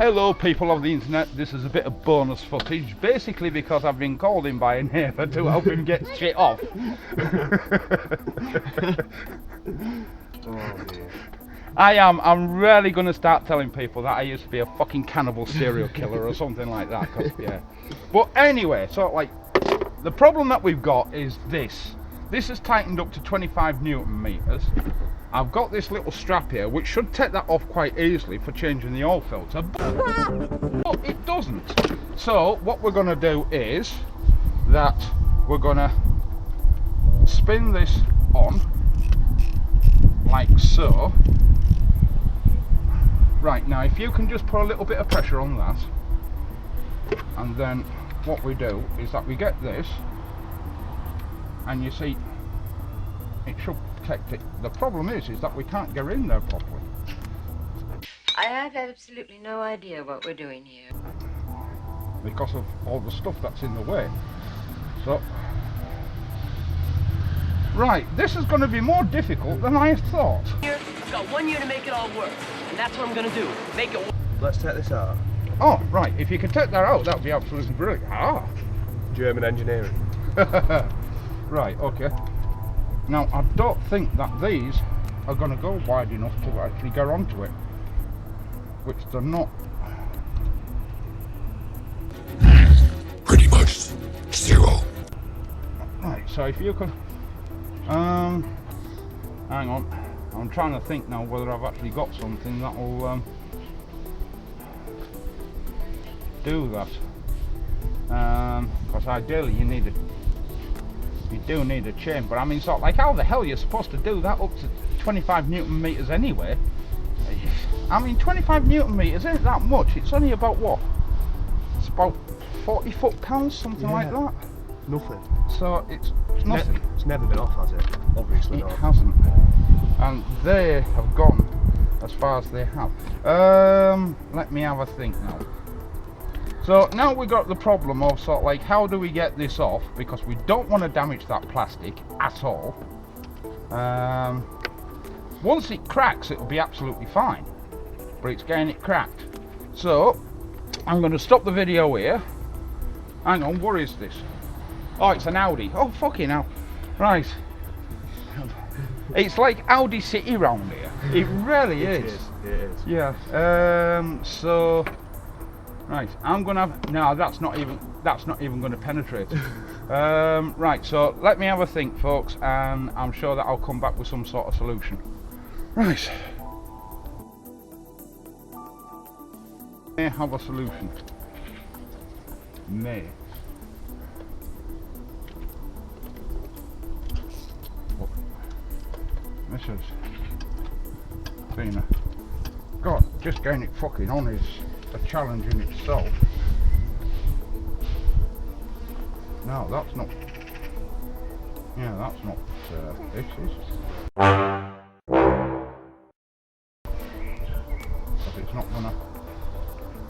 Hello people of the internet, this is a bit of bonus footage, basically because I've been called in by a neighbour to help him get shit off. Oh dear. I'm really going to start telling people that I used to be a fucking cannibal serial killer or something like that, 'cause, yeah. But anyway, so like, the problem that we've got is this. This is tightened up to 25 Newton meters. I've got this little strap here which should take that off quite easily for changing the oil filter, but it doesn't. So what we're going to do is that we're going to spin this on like so. Right, now if you can just put a little bit of pressure on that, and then what we do is that we get this, and you see it should protect it. The problem is that we can't get in there properly. I have absolutely no idea what we're doing here. Because of all the stuff that's in the way. So, right, this is going to be more difficult than I thought. I've got 1 year to make it all work, and that's what I'm going to do. Make it work. Let's take this out. Oh, right, if you can take that out, that would be absolutely brilliant. Ah! German engineering. Right, okay. Now, I don't think that these are going to go wide enough to actually get onto it, which they're not. Pretty much zero. Right, so if you could, hang on, I'm trying to think now whether I've actually got something that will do that, because ideally you do need a chain, but I mean, sort of like, how the hell are you supposed to do that up to 25 Newton meters anyway? I mean, 25 Newton meters isn't that much. It's only about what? It's about 40 foot-pounds, something like that. Nothing. So it's nothing. It's never been off, has it? Obviously It not. hasn't. And they have gone as far as they have. Let me have a think now. So now we've got the problem of sort of like, how do we get this off? Because we don't want to damage that plastic at all. Once it cracks, it'll be absolutely fine. But it's getting it cracked. So I'm going to stop the video here. Hang on, what is this? Oh, it's an Audi. Oh, fucking hell. Right. It's like Audi City round here. It really is. It is. Yeah. So, right. I'm gonna have. No, that's not even going to penetrate. Right. So let me have a think, folks, and I'm sure that I'll come back with some sort of solution. Right. May have a solution. May. This has been a... God, just getting it fucking on is a challenge in itself. No, that's not... Yeah, that's not... this is... Because it's not gonna...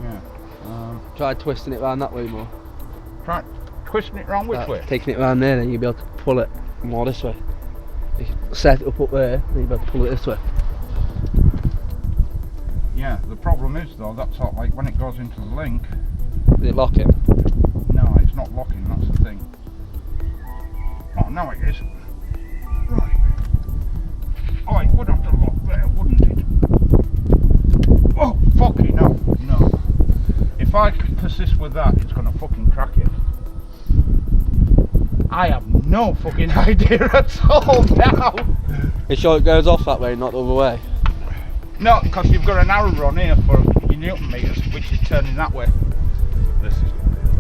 Yeah. Try twisting it round that way more. Try twisting it round which way? Taking it round there, then you'll be able to pull it more this way. You can set it up there, then you'll be able to pull it this way. Yeah, the problem is though, that's sort of like when it goes into the link... Is it locking? No, it's not locking, that's the thing. Oh, now it is. Right. Oh, it would have to lock there, wouldn't it? Oh, fucking hell, no. If I persist with that, it's going to fucking crack it. I have no fucking idea at all now. You sure it goes off that way, not the other way? No, because you've got an arrow on here for your Newton meters, which is turning that way. This is going to be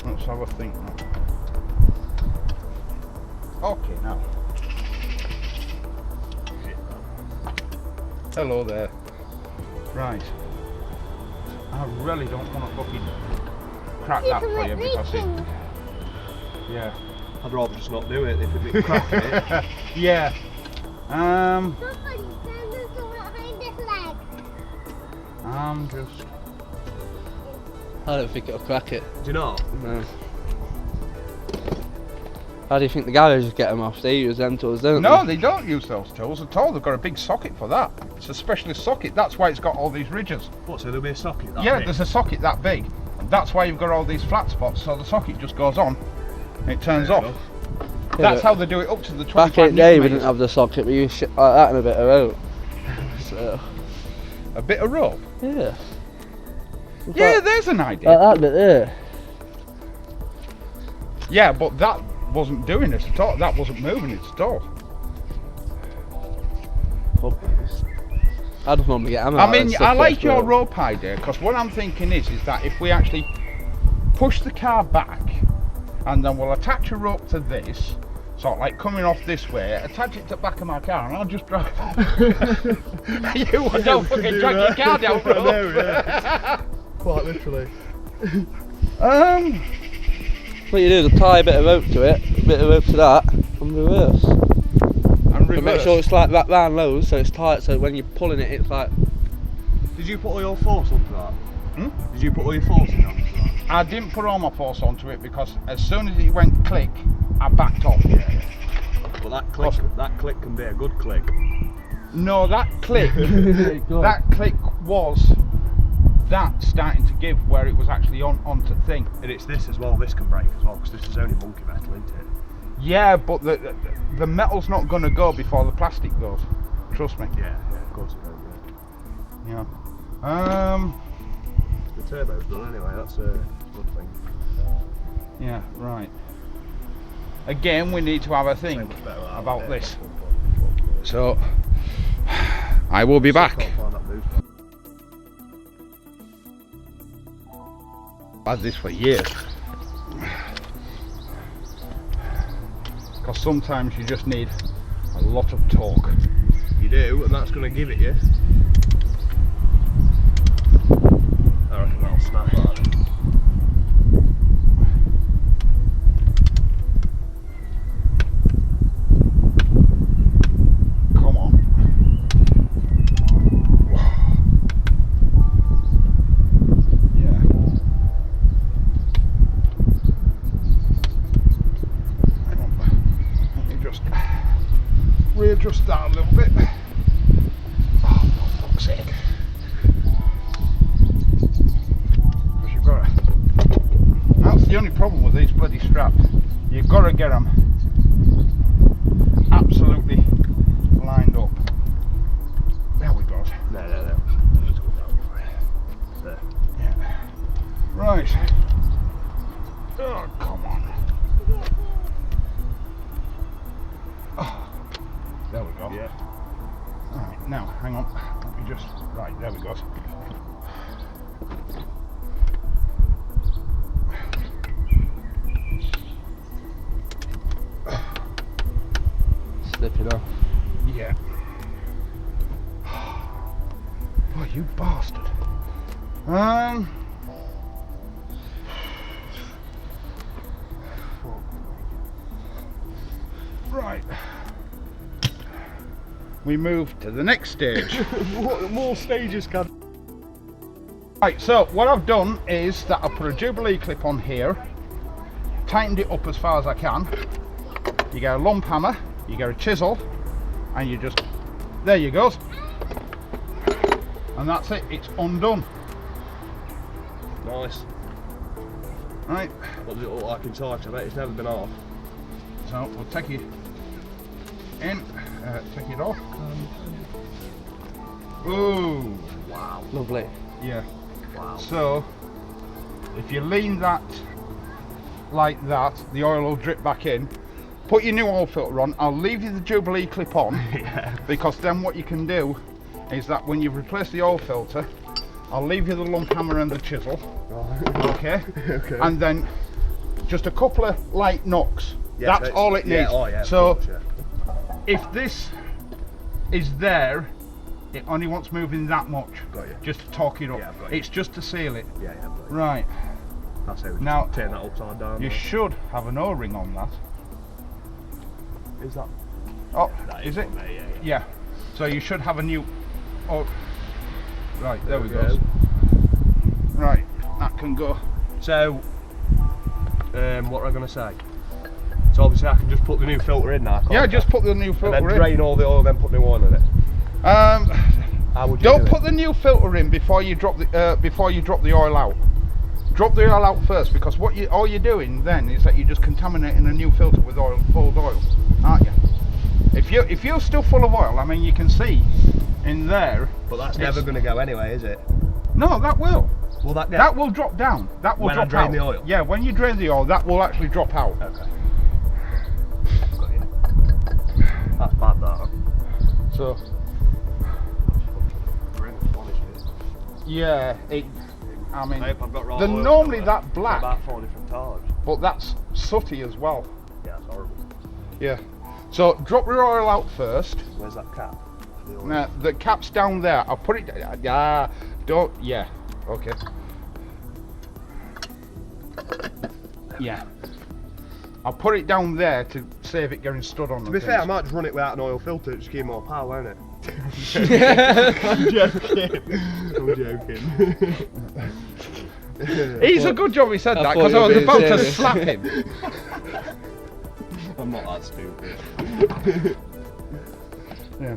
Let's have a think now. Okay, now. Hello there. Right. I really don't want to fucking crack that for you because it... Yeah. I'd rather just not do it if it'd be cracking it. Yeah. I'm just... I don't think it'll crack it. Do you not? No. How do you think the garages get them off? They use them tools, don't No, they? they don't use those tools at all. They've got a big socket for that. It's a specialist socket. That's why it's got all these ridges. What, so there'll be a socket that Yeah, big? there's a socket that big. That's why you've got all these flat spots. So the socket just goes on, and it turns Fair off. enough. That's how they do it up to the 25 Back in the day, we newton didn't have the socket. We used shit like that and a bit of rope. So, a bit of rope. yeah. Yeah, there's an idea. Like that bit there. Yeah, but that wasn't doing it at all. That wasn't moving it at all. I just normally get hammer. I mean, I like your rope idea, because what I'm thinking is that if we actually push the car back, and then we'll attach a rope to this, sort of like coming off this way, attach it to the back of my car, and I'll just drive. You don't fucking drag your car down rope. I know, yeah. Quite literally. What you do is tie a bit of rope to it, a bit of rope to that, and reverse. And But make sure it's like that round low, so it's tight, so when you're pulling it, it's like... Did you put all your force onto that? Hmm? Did you put all your force in onto that? I didn't put all my force onto it, because as soon as it went click, I backed off. But that click can be a good click. No, that click, that click was that starting to give where it was actually onto the thing. And it's this as well, this can break as well, because this is only monkey metal, isn't it? Yeah, but the metal's not going to go before the plastic goes. Trust me. Yeah, of course it will. Yeah. The turbo's done anyway, that's a good thing. Yeah, right. Again, we need to have a think Much better out about there. this. So, I will be back. Can't find that boost. I've had this for years. Because sometimes you just need a lot of torque. You do, and that's going to give it you. I reckon that'll snap that. Come on. Yeah. Hang on. Let me just readjust that a little bit. Oh, for fuck's sake. Because you've got to... That's the only problem with these bloody straps. You've got to get them absolutely lined up. There we go. No. Just go down for it. There. Yeah. Right. Oh, come on. Oh, there we go. Yeah. Alright, now, hang on. Let me just... Right, there we go. Slipping off. Yeah. Oh, you bastard. Right. We move to the next stage. More stages can. Right, so what I've done is that I put a Jubilee clip on here, tightened it up as far as I can. You get a lump hammer, you get a chisel, and you just, there you go. And that's it, it's undone. Nice. Right, What does it look like inside? I bet it's never been off. so we'll take it in, take it off. Ooh, Wow. Lovely. yeah. Wow. So, if you lean that like that, the oil will drip back in. Put your new oil filter on. I'll leave you the Jubilee clip on, Yeah. because then what you can do is that when you've replaced the oil filter, I'll leave you the lump hammer and the chisel, okay? Okay. And then just a couple of light knocks. Yeah, That's all it needs. Yeah, oh yeah. of So course, yeah. if this is there, it only wants moving that much. Got you. Just to torque it up. Yeah, I've got you. It's just to seal it. Yeah, I've got you. Right. That's how we Now, turn that upside down. You should have an O-ring on that. Is that? Oh, That is it? on there, yeah. Yeah. So you should have a new. Oh. Right, there we There go. we go. Right, that can go. So, what was I going to say? So obviously I can just put the new filter in now, can't Yeah, I? just put the new filter and then in. drain all the oil, then put new oil in it. How would you Don't do put it? the new filter in before you drop the oil out. Drop the oil out first, because all you're doing then is that you're just contaminating a new filter with old oil, aren't you? If you're still full of oil, I mean, you can see in there. But that's never going to go anyway, is it? No, that will. Will that go? That will drop down. That will When I drop drain out. the oil? Yeah, when you drain the oil, that will actually drop out. Okay. Got you. That's bad, that. So, yeah, I mean, I hope I've got raw they're oil normally somewhere. that black, About 4 different types. but that's sooty as well. Yeah, it's horrible. Yeah. So drop your oil out first. Where's that cap? Now the cap's down there. I'll put it. Yeah. Okay. Yeah. I'll put it down there to save it getting stood on. To be fair, I might just run it without an oil filter, just give more power, won't it? I'm joking. He's a good job he said I that, thought because you I were was being about to serious. slap him. I'm not that stupid. Yeah.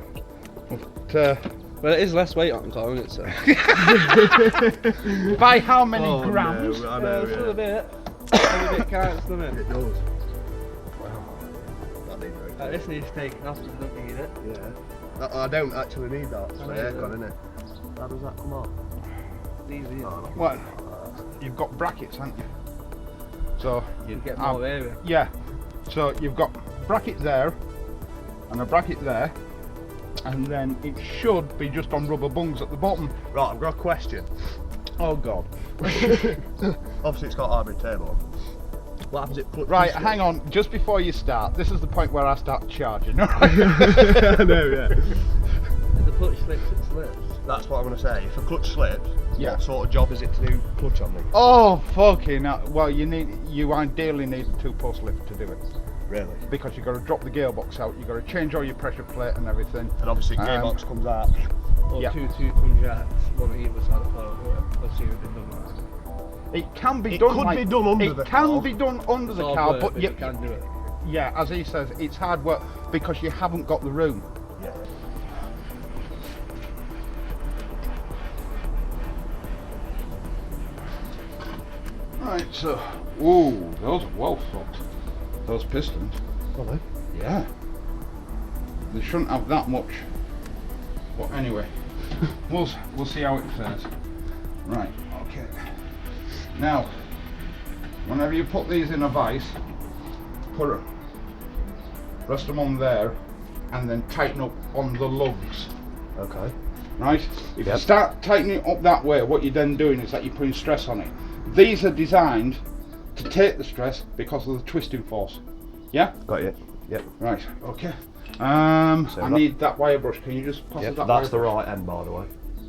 But, Well, it is less weight on the car, isn't it? So. by how many Oh, grams? No, I know, Still a yeah. bit. Every bit counts, doesn't it? It does. Wow. That needs very This needs taken off, you don't need it. Yeah. I don't actually need that. It's I the know you aircon, don't. isn't it? How does that come off? It's easy. What? You've got brackets, haven't you? So You get more area. yeah. So you've got bracket there and a bracket there, and then it should be just on rubber bungs at the bottom. Right, I've got a question. Oh God. Obviously it's got hybrid turbo. What happens if it clutch Right, slips? hang on. Just before you start, this is the point where I start charging. I know, yeah. If the clutch slips, it slips. That's what I'm going to say. If a clutch slips, Yeah. what sort of job is it to do clutch on me? Oh fucking hell. Well, you ideally need a 2-post lift to do it, Really? because you've got to drop the gearbox out. You've got to change all your pressure plate and everything. And obviously gearbox comes out. Or Yeah. 2 2-ton jacks, one at either side of the car. I've seen it been done that. It can be It done. could like, be done under it the can car. be done under the It's hard car, work, but you can do it. yeah, as he says, it's hard work because you haven't got the room. Yeah. Right, so, ooh, those are well fucked. Those pistons. Are they? Yeah. They shouldn't have that much. But anyway, we'll see how it fares. Right, okay. Now, whenever you put these in a vise, rest them on there, and then tighten up on the lugs. Okay. Right? If you Yep. start tightening it up that way, what you're then doing is that you're putting stress on it. These are designed to take the stress because of the twisting force. Yeah? Got you. Yep. Right, okay. So I need that wire brush. Can you just pass us Yep. that That's the wire brush? right end, by the way.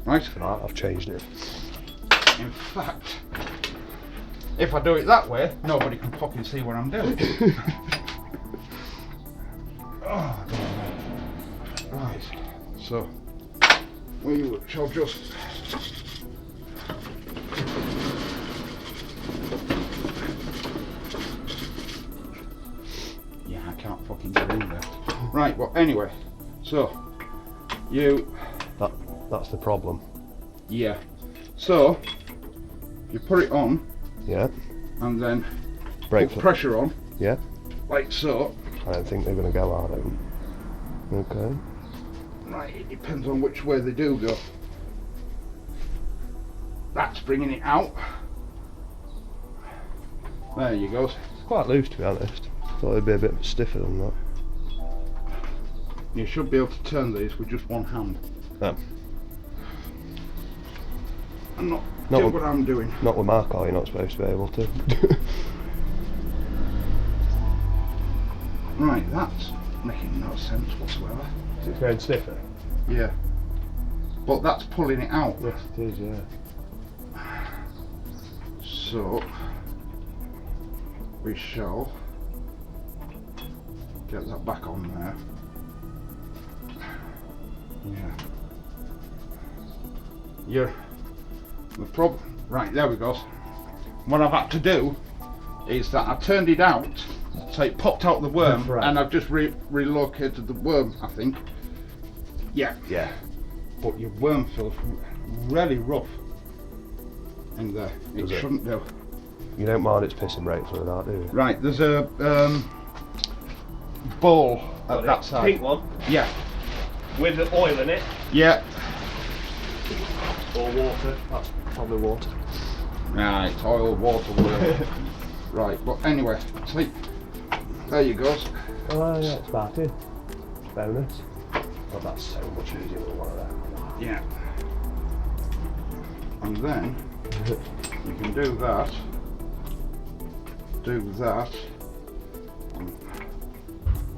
Right. Right, I've changed it. In fact, if I do it that way, nobody can fucking see what I'm doing. Oh, right, so we shall just yeah, I can't fucking get in there. Right, well anyway, so That's the problem. yeah, so you put it on Yeah. and then Brake put foot. pressure on Yeah. like so. I don't think they're going to go out. Okay. Right, it depends on which way they do go. That's bringing it out. There you go. It's quite loose, to be honest. Thought it'd be a bit stiffer than that. You should be able to turn these with just one hand. No. I'm not Not do with- what I'm doing. Not with my car, you're not supposed to be able to. Right, that's making no sense whatsoever. It's going stiffer. Yeah. But that's pulling it out. Yes, it is, yeah. So we shall get that back on there. Yeah. The problem. Right, there we go. What I've had to do is that I turned it out so it popped out the worm, Right. and I've just relocated the worm, I think. Yeah. Yeah. But your worm feels really rough in there. It Does it? shouldn't do. You don't mind it's pissing right through that, do you? Right, there's a bowl at that side. Pink one Yeah. with the oil in it Yeah. or water. That's probably water. Right, it's oil, water, whatever. Right, but anyway, see, there you go. Oh yeah, it's batty. Bonus. Oh, that's so much easier than one of them. Yeah. And then you can do that. Do that.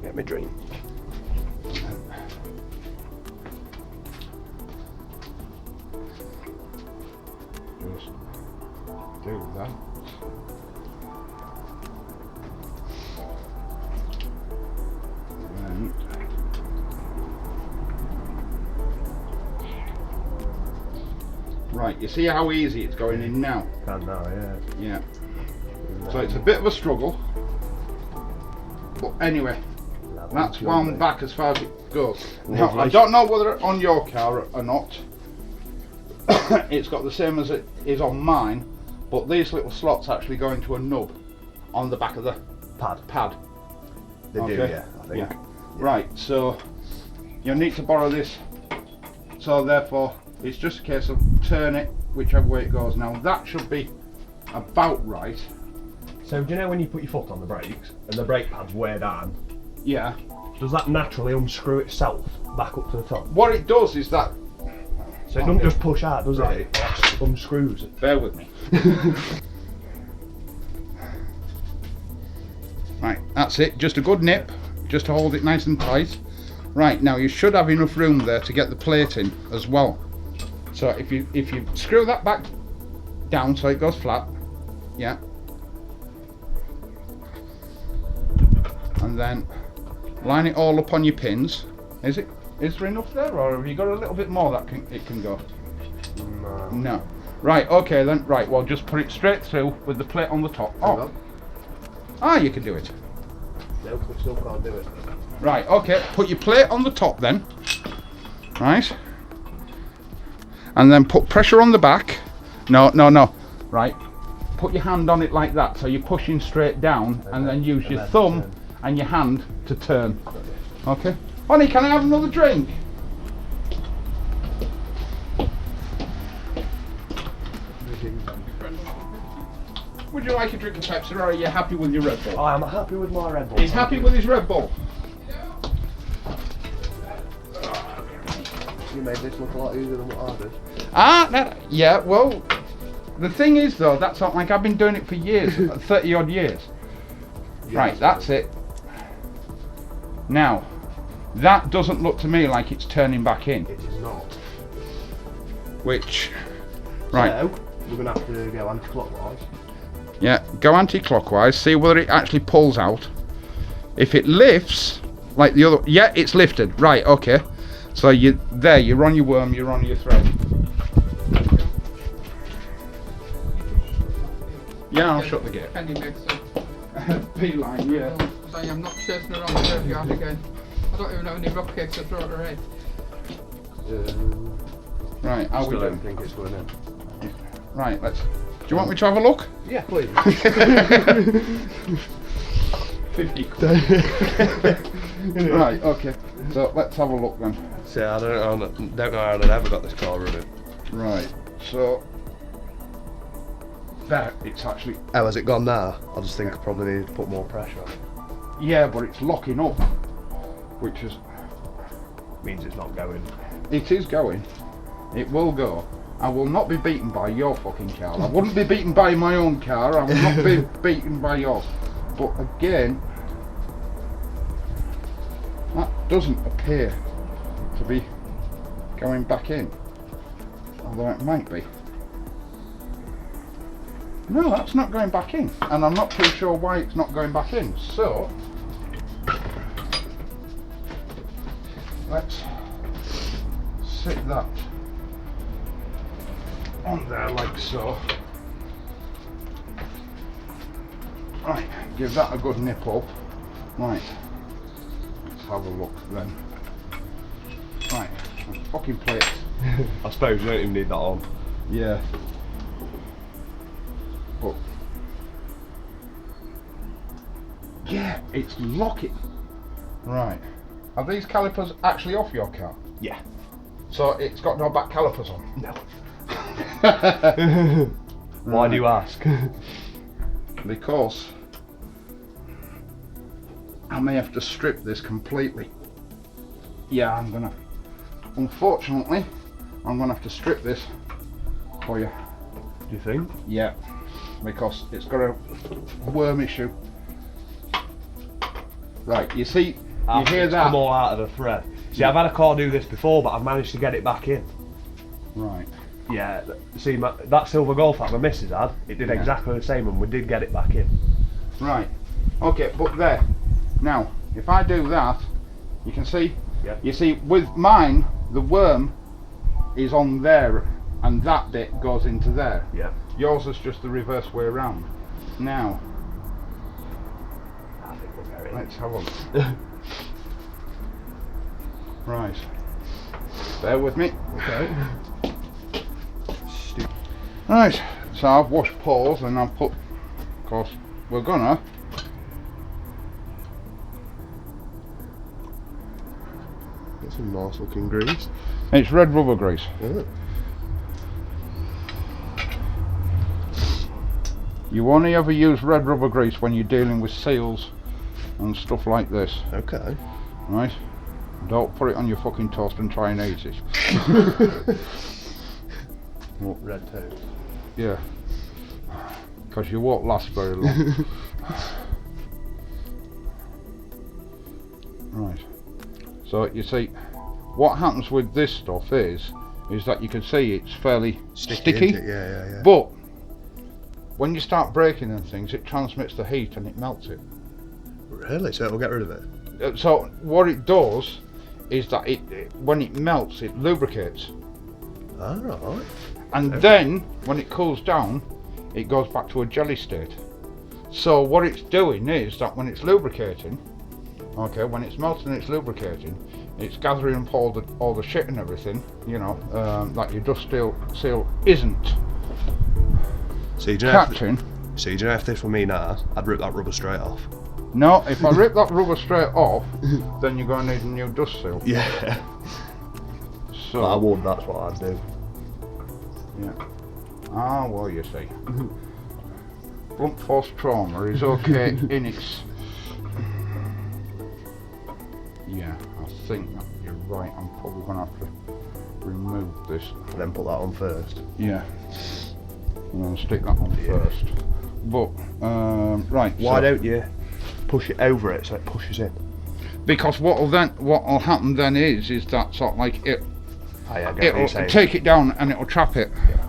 Get my dream. Just do that. And then right, you see how easy it's going in now? Can now, yeah. Yeah. So it's a bit of a struggle. But anyway, that's wound back as far as it goes. Now, I don't know whether on your car or not. It's got the same as it is on mine, but these little slots actually go into a nub on the back of the pad. They do, Okay. yeah, I think. Yeah. Right, so you'll need to borrow this. So therefore, it's just a case of turn it whichever way it goes. Now that should be about right. So do you know when you put your foot on the brakes and the brake pad's way down, Yeah. does that naturally unscrew itself back up to the top? What it does is that. So it doesn't just push out, does Right. it? It unscrews it. Bear with me. Right, that's it. Just a good nip, just to hold it nice and tight. Right, now you should have enough room there to get the plate in as well. So if you screw that back down so it goes flat, yeah. And then line it all up on your pins. Is there enough there, or have you got a little bit more that it can go? No. Right, okay then. Right, well just put it straight through with the plate on the top. Oh. Ah, you can do it. No, we still can't do it. Right, okay. Put your plate on the top then. Right. And then put pressure on the back. No. Right. Put your hand on it like that, so you're pushing straight down, and then use your thumb and your hand to turn. Okay. Honey, can I have another drink? Would you like a drink of Pepsi, or are you happy with your Red Bull? I'm happy with my Red Bull. He's happy with his Red Bull. You made this look a lot easier than what I did. Yeah, well, the thing is though, that's not like I've been doing it for years, 30 odd years. Yeah, Right, that's it. Now, that doesn't look to me like it's turning back in, It is not. which, right, So, we're going to have to go anti-clockwise. yeah, go anti-clockwise, see whether it actually pulls out. If it lifts, like the other, yeah, it's lifted, right, okay. So you're on your worm, you're on your thread. Yeah, I'll shut the gate. Can you make some? P-line, yeah. So I'm not chasing around the graveyard again. I don't even have any rock cakes to throw at her head. Right, how we Still don't doing? think it's going in. Right, let's. Do you want me to have a look? Yeah, please. 50 quid. Right, okay. So let's have a look then. See, I don't know how they ever got this car running. Right, so that it's actually, Oh, has it gone now? I just think I probably need to put more pressure on it. yeah, but it's locking up, which is, Means it's not going. it is going. It will go. I will not be beaten by your fucking car. I wouldn't be beaten by my own car. I will not be beaten by yours. But again, that doesn't appear to be going back in. Although it might be. No, that's not going back in. And I'm not too sure why it's not going back in. So, let's sit that on there like so. Right, give that a good nip up. Right. Let's have a look then. Right. Fucking plate. I suppose you don't even need that on. Yeah. But yeah, it's locking. Right. Are these calipers actually off your car? Yeah. So it's got no back calipers on? No. Why do you ask? Because I may have to strip this completely. Yeah, I'm gonna. Unfortunately, I'm gonna have to strip this for you. Do you think? Yeah, because it's got a worm issue. Right, you see, you hear It's that? come all out of the thread. See, I've had a car do this before, but I've managed to get it back in. Right. Yeah, see, that silver Golf that my missus had, it did Yeah. exactly the same, and we did get it back in. Right. Okay, but there. Now, if I do that, you can see. Yeah. You see, with mine, the worm is on there, and that bit goes into there. Yeah. Yours is just the reverse way around. Now, I think we'll get it. let's have a look. Right. Bear with me. Okay. Right. So I've washed paws and I've put. Of course, we're gonna. Get some nice looking grease. It's red rubber grease. Yeah. You only ever use red rubber grease when you're dealing with seals and stuff like this, Okay. right? Don't put it on your fucking toast and try and eat it. Well, Red toast. yeah, because you won't last very long. Right. So you see, what happens with this stuff is that you can see it's fairly sticky. isn't it? Yeah. But when you start breaking and things, it transmits the heat and it melts it. Really? So it'll get rid of it? So what it does is that when it melts, it lubricates, Alright. and then when it cools down, it goes back to a jelly state. So what it's doing is that when it's lubricating, okay, when it's melting, it's lubricating. It's gathering up all the shit and everything, you know, that your dust seal isn't So you catching. So you know if this were me now, I'd rip that rubber straight off. No, if I rip that rubber straight off, then you're going to need a new dust seal. Yeah. So I would, that's what I'd do. yeah. Ah, well, you see, blunt force trauma is okay in its. Yeah, I think that you're right. I'm probably going to have to remove this. And then put that on first. Yeah. I'm going to stick that on first. But right. Why so, don't you push it over it so it pushes in? Because what'll happen then is that sort of like Oh, yeah, I get what it'll you're saying. take it down and it'll trap it. Yeah.